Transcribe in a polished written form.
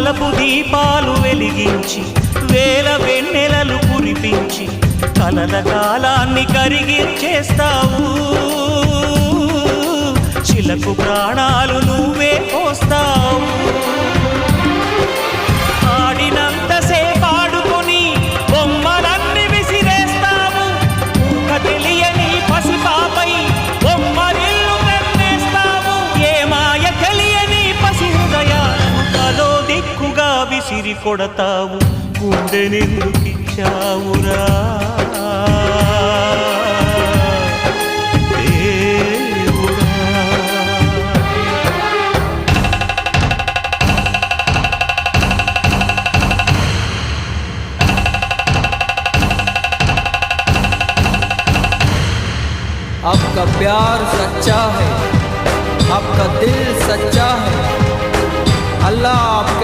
వలపు దీపాలు వెలిగించి వేల వెన్నెలలు కురిపించి కలల కాలాన్ని కరిగించేస్తావు. చిలకు ప్రాణాలు నువ్వే పోస్తావు. ఆడినంతసేపు ఆడుకొని బొమ్మలన్నీ విసిరేస్తావు. తెలియని పసిపాపై బొమ్మరిల్లు కన్నేస్తావు. ఏ మాయ తెలియని పసి హృదయాలను తలో దిక్కుగా విసిరి కొడతావు. గుండెనెందుకిచ్చావురా आपका प्यार सच्चा है, आपका दिल सच्चा है। अल्लाह